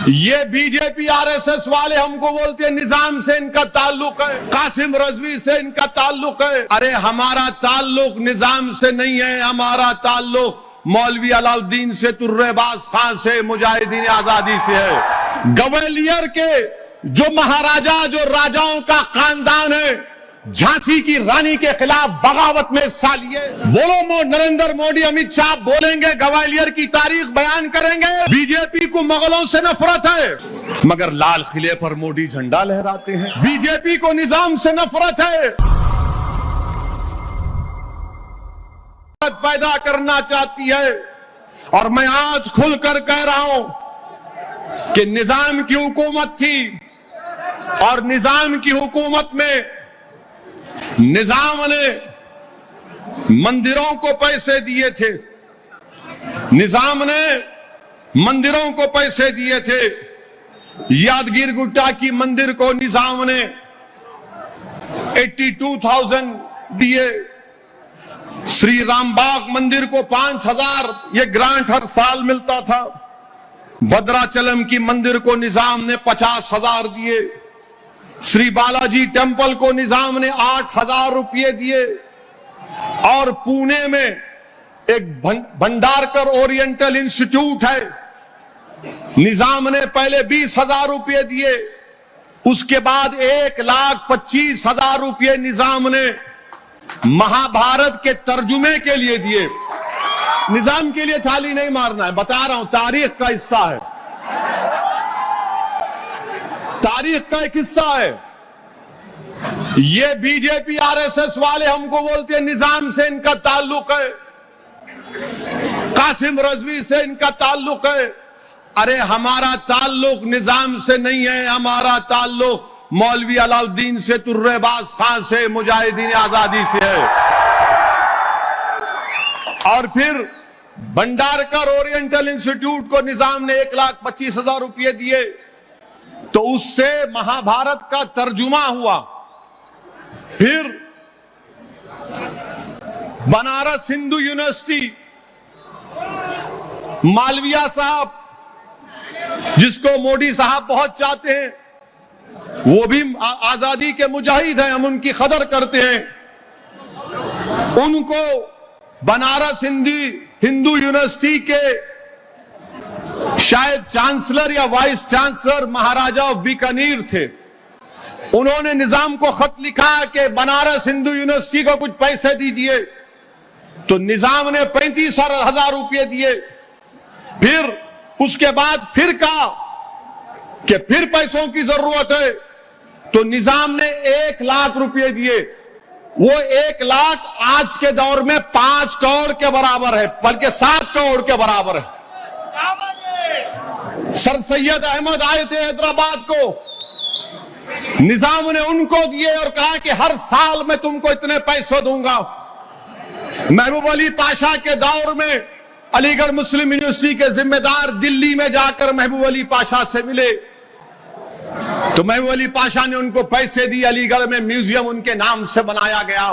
ये BJP RSS वाले हमको बोलते हैं निजाम से इनका ताल्लुक है, कासिम रजवी से इनका ताल्लुक है। अरे हमारा ताल्लुक निजाम से नहीं है, हमारा ताल्लुक मौलवी अलाउद्दीन से, तुर्रेबाज खान से, मुजाहिदीन आजादी से है। ग्वालियर के जो महाराजा, जो राजाओं का खानदान है, झांसी की रानी के खिलाफ बगावत में हिस्सा लिए। बोलो नरेंद्र मोदी, अमित शाह बोलेंगे, ग्वालियर की तारीख बयान करेंगे। बीजेपी को मुगलों से नफरत है, मगर लाल किले पर मोदी झंडा लहराते हैं। बीजेपी को निजाम से नफरत है, पैदा करना चाहती है। और मैं आज खुलकर कह रहा हूं कि निजाम की हुकूमत थी, और निजाम की हुकूमत में निजाम ने मंदिरों को पैसे दिए थे, निजाम ने मंदिरों को पैसे दिए थे। यादगिर गुट्टा की मंदिर को निजाम ने 82,000 दिए, श्री रामबाग मंदिर को 5,000 ये ग्रांट हर साल मिलता था। भद्राचलम की मंदिर को निजाम ने 50,000 दिए। श्री बालाजी टेम्पल को निजाम ने 8,000 रुपये दिए। और पुणे में एक भंडारकर ओरिएंटल इंस्टीट्यूट है, निजाम ने पहले 20,000 रुपये दिए, उसके बाद 1,25,000 रुपये निजाम ने महाभारत के तर्जुमे के लिए दिए। निजाम के लिए थाली नहीं मारना है, बता रहा हूं, तारीख का हिस्सा है, तारीख का एक हिस्सा है। ये बीजेपी आरएसएस वाले हमको बोलते हैं निजाम से इनका ताल्लुक है, कासिम रजवी से इनका ताल्लुक है। अरे हमारा ताल्लुक निजाम से नहीं है, हमारा ताल्लुक मौलवी अलाउद्दीन से, तुर्रेबाज खान से, मुजाहिदीन आजादी से है। और फिर भंडारकर ओरिएंटल इंस्टीट्यूट को निजाम ने 1,25,000 रुपये दिए, तो उससे महाभारत का तर्जुमा हुआ। फिर बनारस हिंदू यूनिवर्सिटी, मालविया साहब जिसको मोदी साहब बहुत चाहते हैं, वो भी आजादी के मुजाहिद हैं, हम उनकी कदर करते हैं। उनको बनारस हिंदू यूनिवर्सिटी के शायद चांसलर या vice chancellor Maharaja of Bikaner थे, उन्होंने निजाम को खत लिखा कि बनारस हिंदू यूनिवर्सिटी को कुछ पैसे दीजिए, तो निजाम ने 35,000 रुपये दिए। फिर उसके बाद फिर कहा कि फिर पैसों की जरूरत है, तो निजाम ने 1,00,000 रुपये दिए। वो 1,00,000 आज के दौर में 5 करोड़ के बराबर है, बल्कि 7 करोड़ के बराबर है। सर सैयद अहमद आए थे हैदराबाद को, निजाम ने उनको दिए और कहा कि हर साल मैं तुमको इतने पैसे दूंगा। महबूब अली पाशा के दौर में अलीगढ़ मुस्लिम यूनिवर्सिटी के जिम्मेदार दिल्ली में जाकर महबूब अली पाशा से मिले, तो महबूब अली पाशा ने उनको पैसे दिए, अलीगढ़ में म्यूजियम उनके नाम से बनाया गया।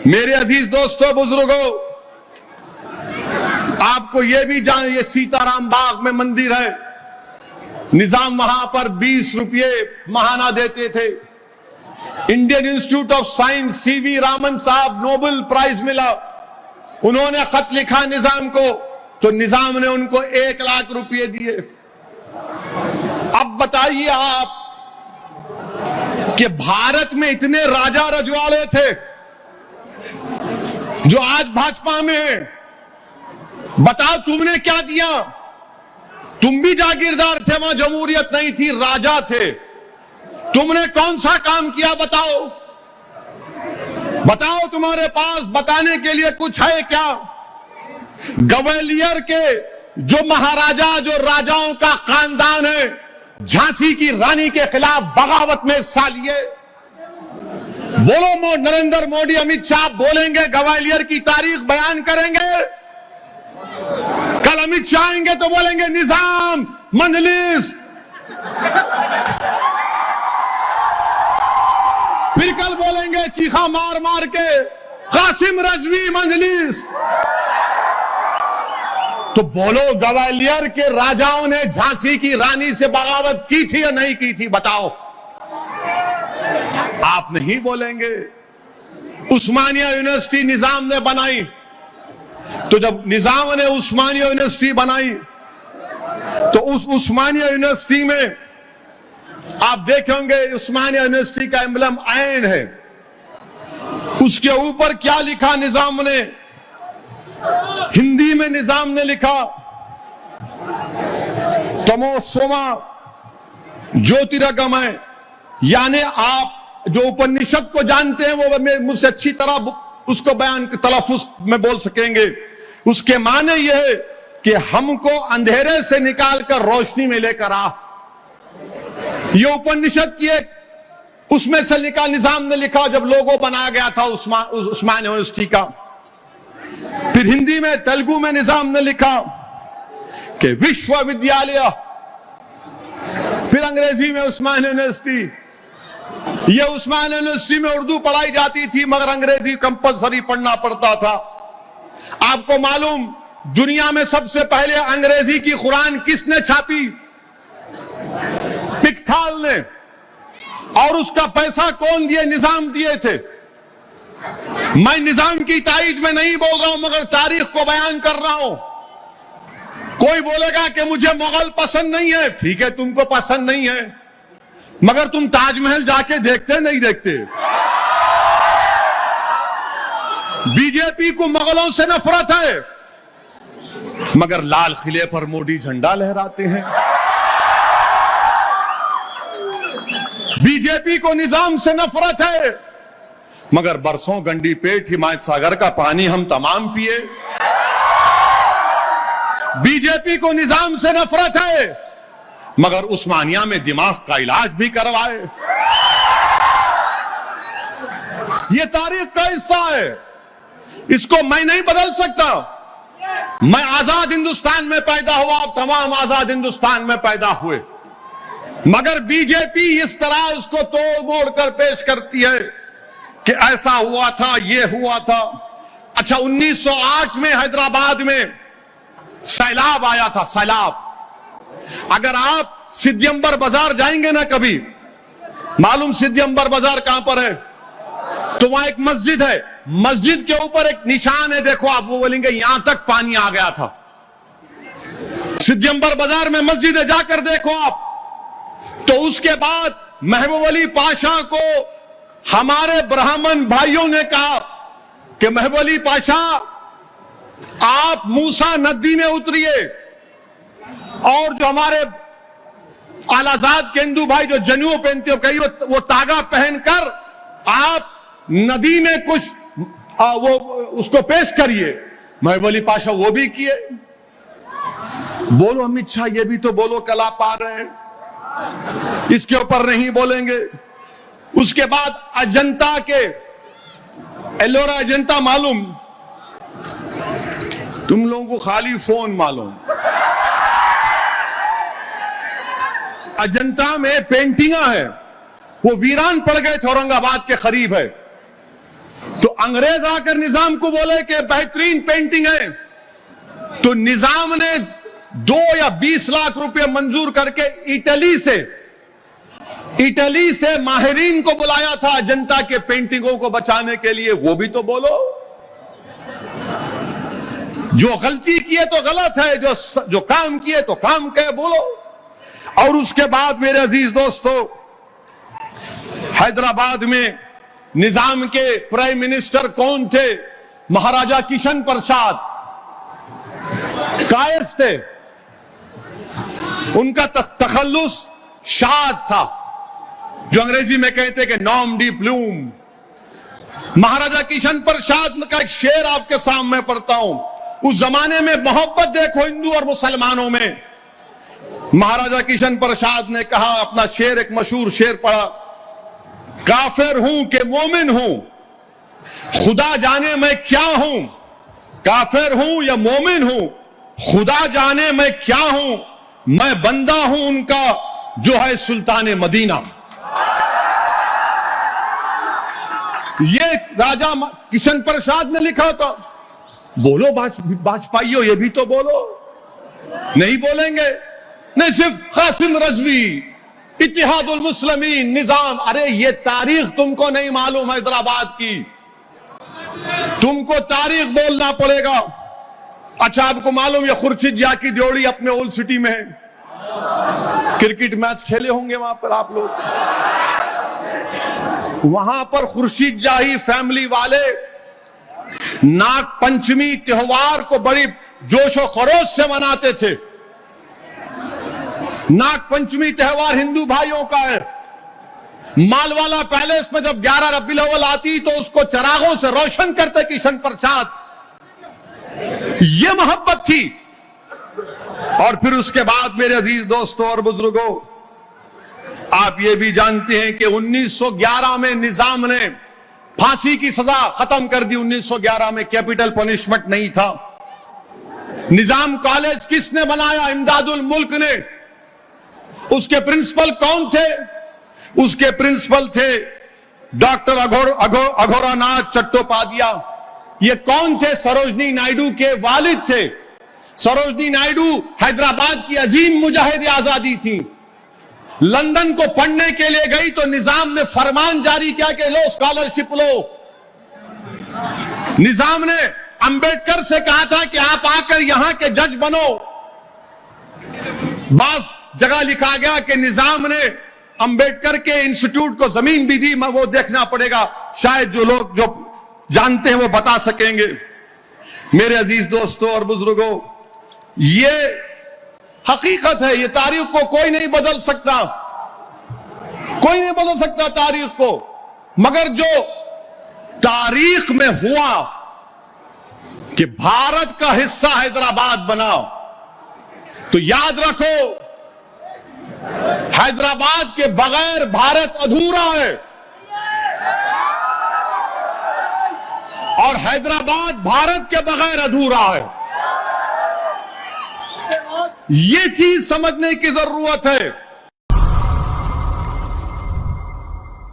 मेरे अजीज दोस्तों, बुजुर्गों, आपको यह भी ये सीताराम बाग में मंदिर है, निजाम वहां पर 20 रुपये महाना देते थे। Indian institute of science, CV Raman साहब, नोबेल प्राइज मिला, उन्होंने खत लिखा निजाम को, तो निजाम ने उनको 1,00,000 रुपये दिए। अब बताइए आप कि भारत में इतने राजा रजवाड़े थे जो आज भाजपा में है, बताओ तुमने क्या दिया? तुम भी जागीरदार थे, वहां जमहूरियत नहीं थी, राजा थे, तुमने कौन सा काम किया? बताओ, बताओ, तुम्हारे पास बताने के लिए कुछ है क्या? ग्वालियर के जो महाराजा, जो राजाओं का खानदान है, झांसी की रानी के खिलाफ बगावत में हिस्सा लिए। बोलो नरेंद्र मोदी, अमित शाह बोलेंगे, ग्वालियर की तारीख बयान करेंगे। कल अमित शाह आएंगे तो बोलेंगे निजाम मंजलिस, फिर कल बोलेंगे चीखा मार मार के कासिम रजवी मंजलिस। तो बोलो, ग्वालियर के राजाओं ने झांसी की रानी से बगावत की थी या नहीं की थी? बताओ। आप नहीं बोलेंगे। उस्मानिया यूनिवर्सिटी निजाम ने बनाई, तो जब निजाम ने उस्मानिया यूनिवर्सिटी बनाई तो उस उस्मानिया यूनिवर्सिटी में आप देखेंगे उस्मानिया यूनिवर्सिटी का एम्बलम ऐन है। उसके ऊपर क्या लिखा निजाम ने? हिंदी में निजाम ने लिखा, तमोसोमा ज्योतिर्गमय, यानी आप जो उपनिषद को जानते हैं वो मुझसे अच्छी तरह उसको बयान तलफ्फुज में बोल सकेंगे। उसके माने यह है कि हमको अंधेरे से निकालकर रोशनी में लेकर आ। ये उपनिषद की एक उसमें से लिखा, निजाम ने लिखा जब लोगो बनाया गया था उस्मान यूनिवर्सिटी का। फिर हिंदी में, तेलुगु में निजाम ने लिखा कि विश्वविद्यालय, फिर अंग्रेजी में उस्मान यूनिवर्सिटी। यह उस्मान यूनिवर्सिटी में उर्दू पढ़ाई जाती थी मगर अंग्रेजी कंपलसरी पढ़ना पड़ता था। आपको मालूम, दुनिया में सबसे पहले अंग्रेजी की कुरान किसने छापी? पिकथाल ने। और उसका पैसा कौन दिए? निजाम दिए थे। मैं निजाम की तारीफ में नहीं बोल रहा हूं मगर तारीख को बयान कर रहा हूं। कोई बोलेगा कि मुझे मुगल पसंद नहीं है, ठीक है, तुमको पसंद नहीं है मगर तुम ताजमहल जाके देखते नहीं देखते? बीजेपी को मुगलों से नफरत है मगर लाल किले पर मोदी झंडा लहराते हैं। बीजेपी को निजाम से नफरत है मगर बरसों गंडी पेट हिमायत सागर का पानी हम तमाम पिए। बीजेपी को निजाम से नफरत है मगर उस्मानिया में दिमाग का इलाज भी करवाए। ये तारीख का हिस्सा है, इसको मैं नहीं बदल सकता। मैं आजाद हिंदुस्तान में पैदा हुआ, तमाम आजाद हिंदुस्तान में पैदा हुए, मगर बीजेपी इस तरह उसको तोड़ मोड़ कर पेश करती है कि ऐसा हुआ था, ये हुआ था। अच्छा, 1908 में हैदराबाद में सैलाब आया था, सैलाब। अगर आप सिद्धियंबर बाजार जाएंगे ना कभी, मालूम सिद्धियंबर बाजार कहां पर है? तो वहां एक मस्जिद है, मस्जिद के ऊपर एक निशान है, देखो आप, वो बोलेंगे यहां तक पानी आ गया था। सिद्धियंबर बाजार में मस्जिद है, जाकर देखो आप। तो उसके बाद महबूब अली पाशा को हमारे ब्राह्मण भाइयों ने कहा कि महबूब अली पाशा, आप मूसा नदी में उतरिए और जो हमारे आलाजाद के हिंदू भाई जो जनेऊ पहनते हो, कहीं वो तागा पहनकर आप नदी में कुछ वो उसको पेश करिए। महबूब अली पाशा वो भी किए। बोलो अमित शाह, ये भी तो बोलो, कला पा रहे हैं, इसके ऊपर नहीं बोलेंगे। उसके बाद अजंता के, एलोरा अजंता मालूम? तुम लोगों को खाली फोन मालूम। अजंता में पेंटिंगा है, वो वीरान पड़ गए थे, औरंगाबाद के करीब है। तो अंग्रेज आकर निजाम को बोले कि बेहतरीन पेंटिंग है, तो निजाम ने 2 या 20 लाख रुपए मंजूर करके इटली से माहिरीन को बुलाया था अजंता के पेंटिंगों को बचाने के लिए। वो भी तो बोलो। जो गलती किए तो गलत है, जो काम किए तो काम कहे, बोलो। और उसके बाद मेरे अजीज दोस्तों, हैदराबाद में निजाम के प्राइम मिनिस्टर कौन थे? महाराजा किशन प्रसाद कायस थे। उनका तखल्लुस शाद था, जो अंग्रेजी में कहते कि नॉम डी प्लूम। महाराजा किशन प्रसाद का एक शेर आपके सामने पढ़ता हूं। उस जमाने में मोहब्बत देखो हिंदू और मुसलमानों में। महाराजा किशन प्रसाद ने कहा, अपना शेर, एक मशहूर शेर पढ़ा, काफिर हूं कि मोमिन हूं, खुदा जाने मैं क्या हूं। काफिर हूं या मोमिन हूं, खुदा जाने मैं क्या हूं। मैं बंदा हूं उनका जो है सुल्तान मदीना। ये राजा किशन प्रसाद ने लिखा था। बोलो वाजपेयी, ये भी तो बोलो। नहीं बोलेंगे। नहीं, सिर्फ कासिम रजवी, इत्तेहादुल मुस्लिमीन, निजाम। अरे ये तारीख तुमको नहीं मालूम हैदराबाद की, तुमको तारीख बोलना पड़ेगा। अच्छा, आपको मालूम है खुर्शीद जाकी ड्योड़ी अपने ओल्ड सिटी में है, क्रिकेट मैच खेले होंगे वहां पर आप लोग। वहां पर खुर्शीद जाही फैमिली वाले नाग पंचमी त्योहार को बड़ी जोशो खरोश से मनाते थे। नाग पंचमी त्योहार हिंदू भाइयों का है। मालवाला पैलेस में जब 11 रबीउल अव्वल आती तो उसको चरागों से रोशन करते किशन प्रसाद। ये मोहब्बत थी। और फिर उसके बाद मेरे अजीज दोस्तों और बुजुर्गों, आप ये भी जानते हैं कि 1911 में निजाम ने फांसी की सजा खत्म कर दी। 1911 में कैपिटल पनिशमेंट नहीं था। निजाम कॉलेज किसने बनाया? इमदादुल मुल्क ने। उसके प्रिंसिपल कौन थे? उसके प्रिंसिपल थे डॉक्टर अघोरानाथ चट्टोपाध्याय। ये कौन थे? सरोजनी नायडू के वालिद थे। सरोजनी नायडू हैदराबाद की अजीम मुजाहिद आजादी थी। लंदन को पढ़ने के लिए गई तो निजाम ने फरमान जारी किया कि लो स्कॉलरशिप लो। निजाम ने अंबेडकर से कहा था कि आप आकर यहां के जज बनो। बस जगह लिखा गया कि निजाम ने अंबेडकर के इंस्टीट्यूट को जमीन भी दी। वो देखना पड़ेगा, शायद जो लोग जो जानते हैं वो बता सकेंगे। मेरे अजीज दोस्तों और बुजुर्गों, ये हकीकत है। ये तारीख को कोई नहीं बदल सकता, कोई नहीं बदल सकता तारीख को। मगर जो तारीख में हुआ कि भारत का हिस्सा हैदराबाद बना, तो याद रखो हैदराबाद के बगैर भारत अधूरा है और हैदराबाद भारत के बगैर अधूरा है। ये चीज समझने की जरूरत है।